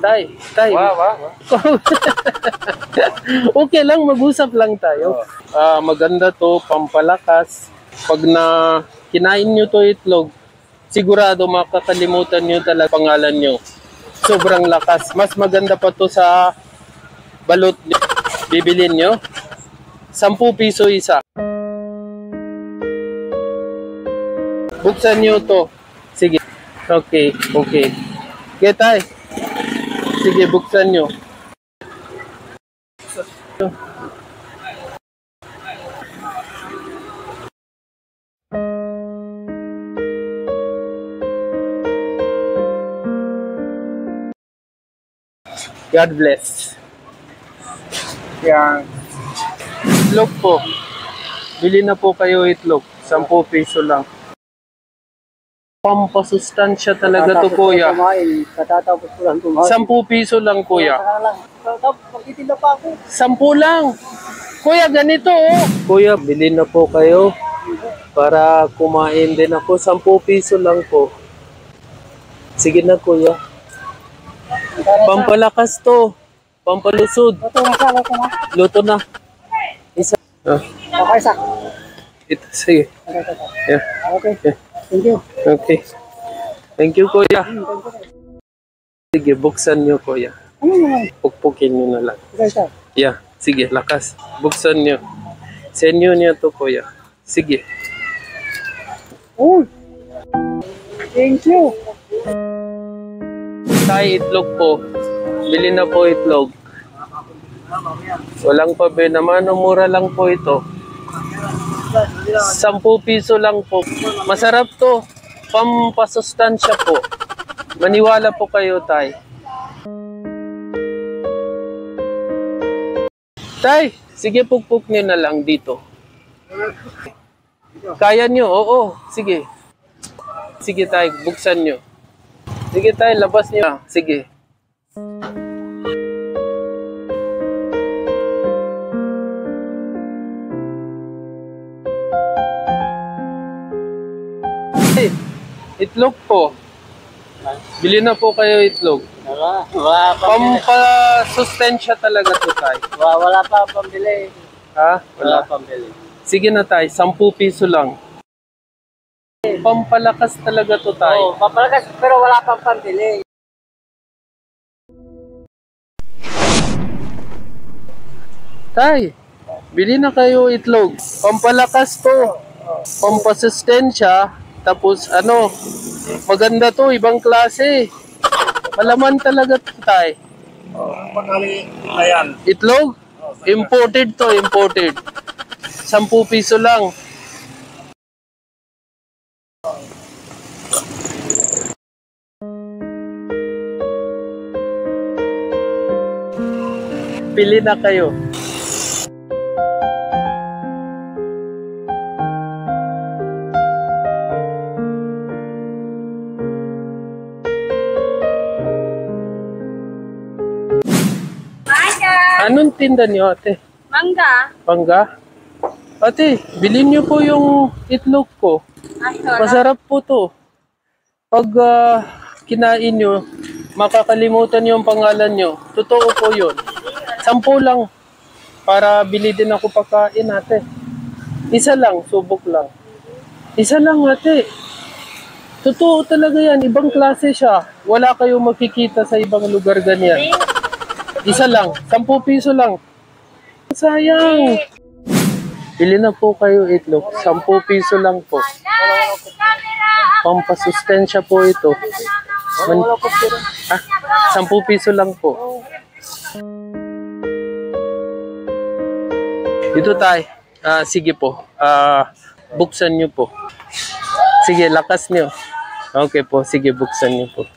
Tay. Okay lang, mag-usap lang tayo. Maganda to, pampalakas. Pag kinain nyo to itlog, sigurado makakalimutan nyo talaga pangalan nyo. Sobrang lakas. Mas maganda pa to sa balot nyo. Bibilin nyo. 10 piso isa. Buksan nyo to. Sige. Okay. Okay, tay. Sige, buksan nyo. God bless. Yan. Itlog po. Bili na po kayo itlog. 10 piso lang. Pampasustansya talaga to, kuya. 10 piso lang, kuya. Magtitinda pa ako. 10 lang. Kuya, ganito oh. Kuya, bili na po kayo para kumain din ako. 10 piso lang po. Sige na, kuya. Pampalakas to. Pampalusod. Luto na. Isa. Okay, isa. Ito, sige. Yeah. Okay. Yeah. Thank you. Okay. Thank you, kuya. Sige, buksan nyo, kuya. Ano naman? Pukpukin nyo na lang. Okay, isa. Yeah, sige, lakas. Buksan nyo. Senyo niya to, kuya. Sige. Oh. Thank you. Tay, itlog po. Bili na po itlog. Walang pabe naman. Mura lang po ito. 10 piso lang po. Masarap to. Pampasustansya po. Maniwala po kayo, tay. Tay, sige, pukpuk nyo na lang dito. Kaya nyo? Oo, sige. Sige, tay, buksan nyo. Sige, tay, labas nyo. Sige. Itlog po. Bili na po kayo itlog. Pampasustansya talaga to, tay. Wala pa pambili. Ha? Wala pambili. Sige na, tay. 10 piso lang. Pampalakas talaga to, tay. Oo, pampalakas pero wala pang pambili. Tay, bili na kayo itlog. Pampalakas to. Pampasustansya. Tapos ano, maganda to, ibang klase. Malaman talaga to, tay. Itlog? Imported to, imported. 10 piso lang. Pili na kayo. Anong tinda niyo, ate? Mangga. Mangga? Ate, bilhin niyo po yung itlog ko. Masarap po to. Pag kinain niyo, makakalimutan niyo yung pangalan niyo. Totoo po yun. 10 lang. Para bili din ako pagkain, ate. Isa lang, subok lang. Isa lang, ate. Totoo talaga yan. Ibang klase siya. Wala kayong makikita sa ibang lugar ganyan. Isa lang. 10 piso lang. Sayang. Bili na po kayo itlog. 10 piso lang po. Pampasustansya po ito. 10 piso lang po. Dito tayo. Sige po. Buksan nyo po. Sige, lakas nyo. Okay po. Sige, buksan nyo po.